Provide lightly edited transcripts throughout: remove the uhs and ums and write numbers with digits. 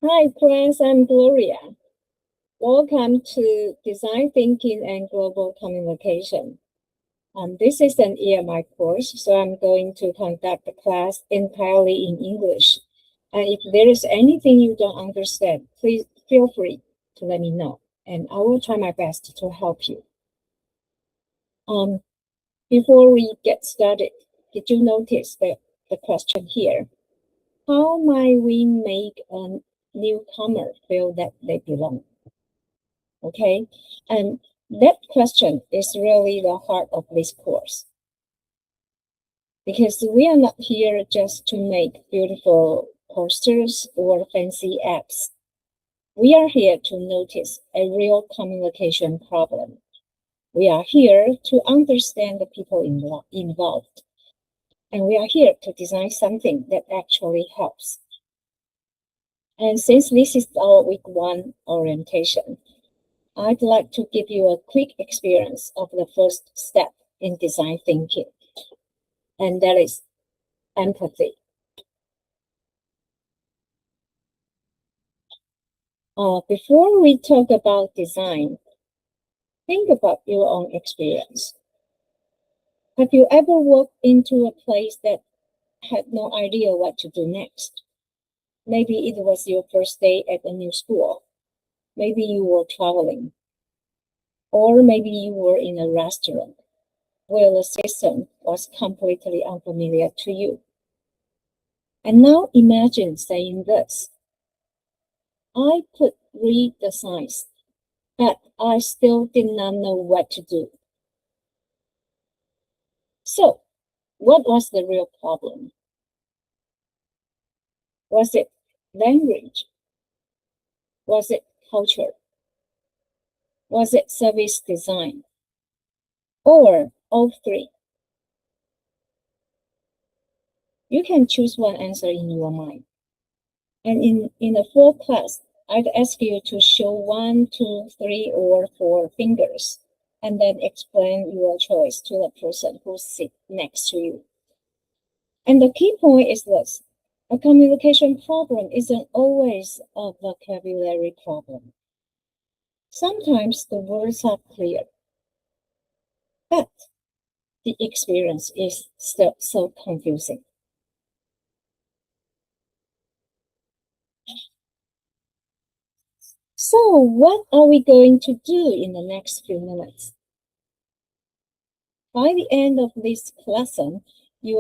Hi, friends, I'm Gloria. Welcome to Design Thinking and Global Communication. This is an EMI course, so I'm going to conduct the class entirely in English. And if there is anything you don't understand, please feel free to let me know, and I will try my best to help you. Before we get started, did you notice the question here? How might we make a newcomer feel that they belong? Okay, and that question is really the heart of this course, because we are not here just to make beautiful posters or fancy apps. We are here to notice a real communication problem. We are here to understand the people involved, and we are here to design something that actually helps. And since this is our week 1 orientation, I'd like to give you a quick experience of the first step in design thinking, and that is empathy. Before we talk about design, think about your own experience. Have you ever walked into a place that had no idea what to do next? Maybe it was your first day at a new school. Maybe you were traveling. Or maybe you were in a restaurant where the system was completely unfamiliar to you. And now imagine saying this: I could read the signs, but I still did not know what to do. So, what was the real problem? Was it language? Was it culture? Was it service design? Or all three? You can choose one answer in your mind. And in the full class, I'd ask you to show 1, 2, 3, or 4 fingers, and then explain your choice to the person who sits next to you. And the key point is this: a communication problem isn't always a vocabulary problem. Sometimes the words are clear, but the experience is still so confusing. So, what are we going to do in the next few minutes? By the end of this lesson, you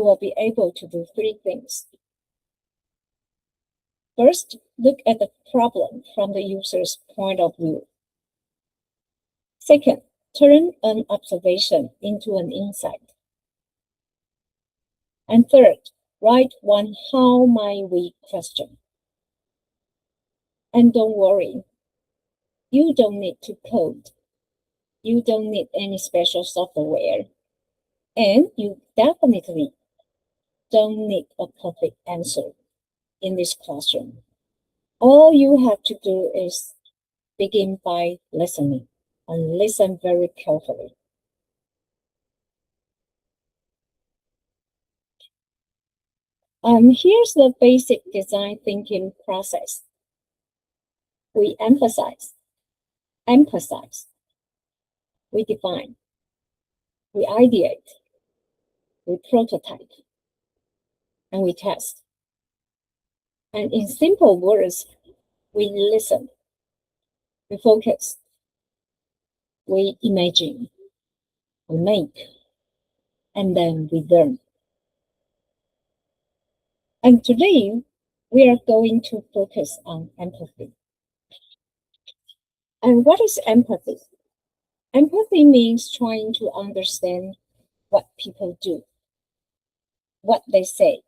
will be able to do 3 things. First, look at the problem from the user's point of view. Second, turn an observation into an insight. And third, write one how might we question. And don't worry, you don't need to code. You don't need any special software. And you definitely don't need a perfect answer in this classroom. All you have to do is begin by listening, and listen very carefully. Here's the basic design thinking process. We emphasize, we define, we ideate, we prototype, and we test. And in simple words, we listen, we focus, we imagine, we make, and then we learn. And today, we are going to focus on empathy. And what is empathy? Empathy means trying to understand what people do, what they say,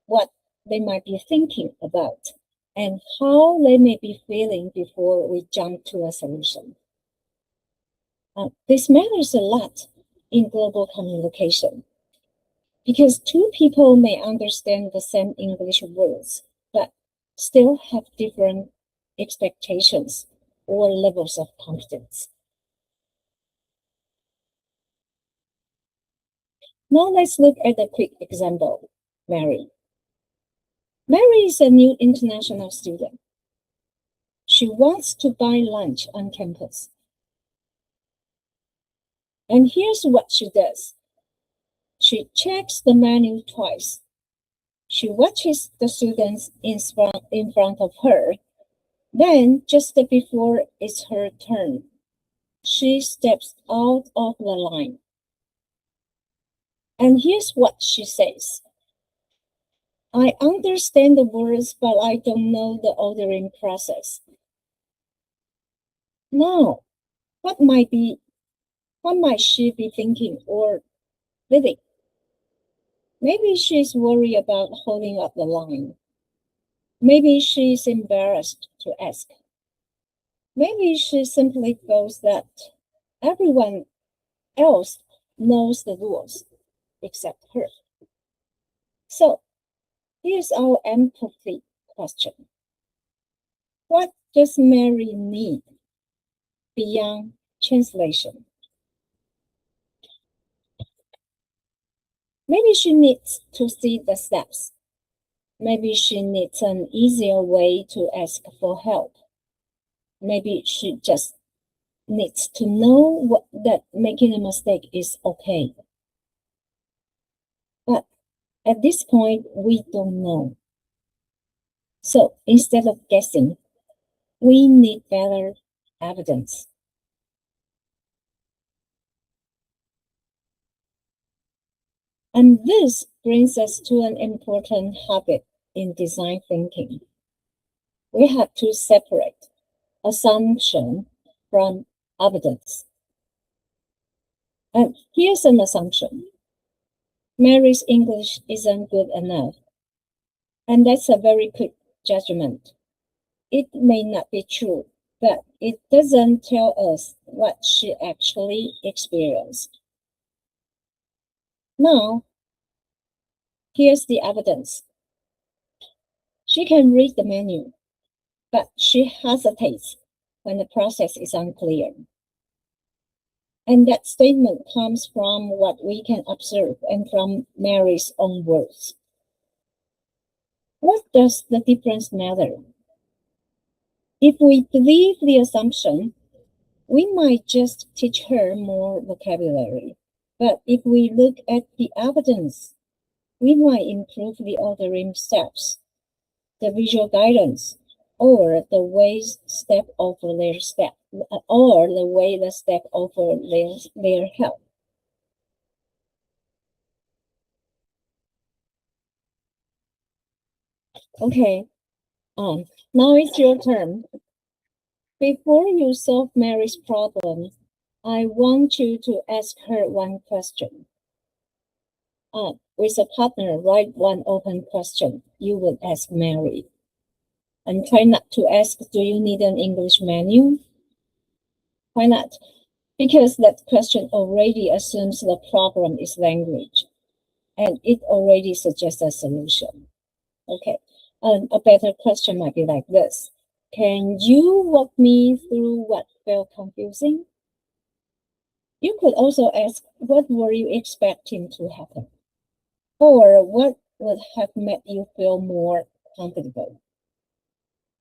what they might be thinking about, and how they may be feeling before we jump to a solution. This matters a lot in global communication, because 2 people may understand the same English words, but still have different expectations or levels of confidence. Now let's look at a quick example. Mary, Mary is a new international student. She wants to buy lunch on campus. And here's what she does. She checks the menu twice. She watches the students in front of her. Then, just before it's her turn, she steps out of the line. And here's what she says. I understand the words, but I don't know the ordering process. Now, what might she be thinking or feeling? Maybe she's worried about holding up the line. Maybe she's embarrassed to ask. Maybe she simply feels that everyone else knows the rules except her. So, here's our empathy question. What does Mary need beyond translation? Maybe she needs to see the steps. Maybe she needs an easier way to ask for help. Maybe she just needs to know that making a mistake is okay. But at this point, we don't know. So instead of guessing, we need better evidence. And this brings us to an important habit in design thinking. We have to separate assumption from evidence. And here's an assumption. Mary's English isn't good enough. And that's a very quick judgment. It may not be true, but it doesn't tell us what she actually experienced. Now, here's the evidence. She can read the menu, but she hesitates when the process is unclear. And that statement comes from what we can observe and from Mary's own words. What does the difference matter? If we believe the assumption, we might just teach her more vocabulary. But if we look at the evidence, we might improve the ordering steps, the visual guidance, or the way step over their step, or the way the step over their help. Okay, now it's your turn. Before you solve Mary's problem, I want you to ask her one question. With a partner, write one open question you would ask Mary. And try not to ask, do you need an English menu? Why not? Because that question already assumes the problem is language, and it already suggests a solution. Okay, a better question might be like this. Can you walk me through what felt confusing? You could also ask, what were you expecting to happen? Or what would have made you feel more comfortable?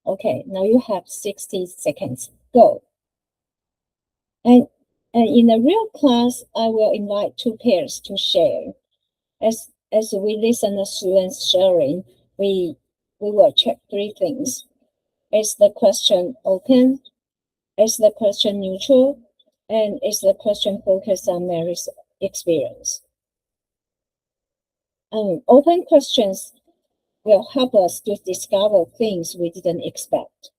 Okay, now you have 60 seconds. Go. And in a real class, I will invite two pairs to share. As we listen to students sharing, we will check three things. Is the question open? Is the question neutral? And is the question focused on Mary's experience? Open questions will help us to discover things we didn't expect.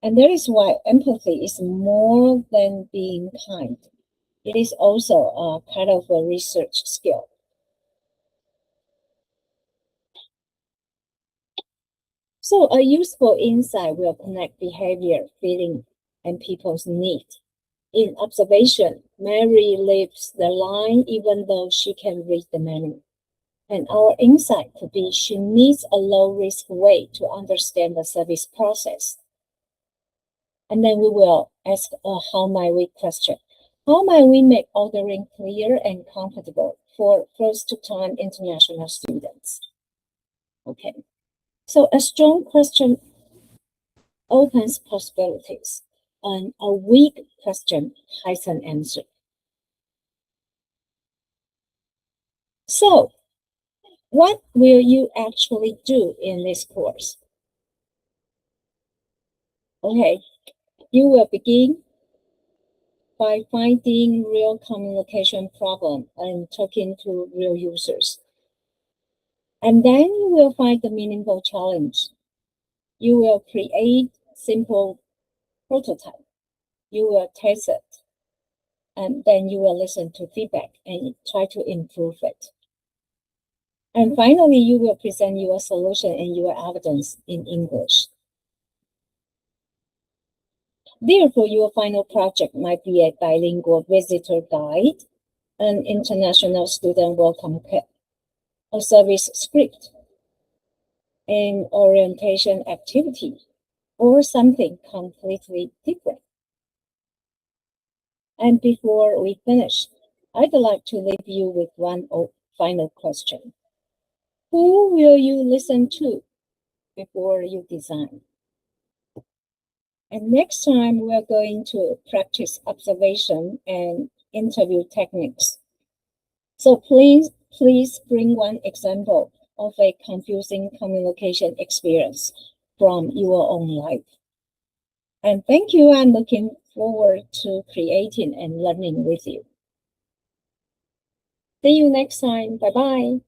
And that is why empathy is more than being kind. It is also a kind of a research skill. So a useful insight will connect behavior, feeling, and people's need. In observation, Mary lives the line even though she can read the menu. And our insight could be she needs a low-risk way to understand the service process. And then we will ask a how might we question. How might we make ordering clear and comfortable for first-time international students? Okay. So a strong question opens possibilities, and a weak question hides an answer. So, what will you actually do in this course? Okay, you will begin by finding real communication problem and talking to real users. And then you will find the meaningful challenge. You will create simple prototype. You will test it. And then you will listen to feedback and try to improve it. And finally, you will present your solution and your evidence in English. Therefore, your final project might be a bilingual visitor guide, an international student welcome kit, a service script, an orientation activity, or something completely different. And before we finish, I'd like to leave you with one final question. Who will you listen to before you design? And next time we're going to practice observation and interview techniques. So please bring one example of a confusing communication experience from your own life. And thank you. I'm looking forward to creating and learning with you. See you next time. Bye-bye.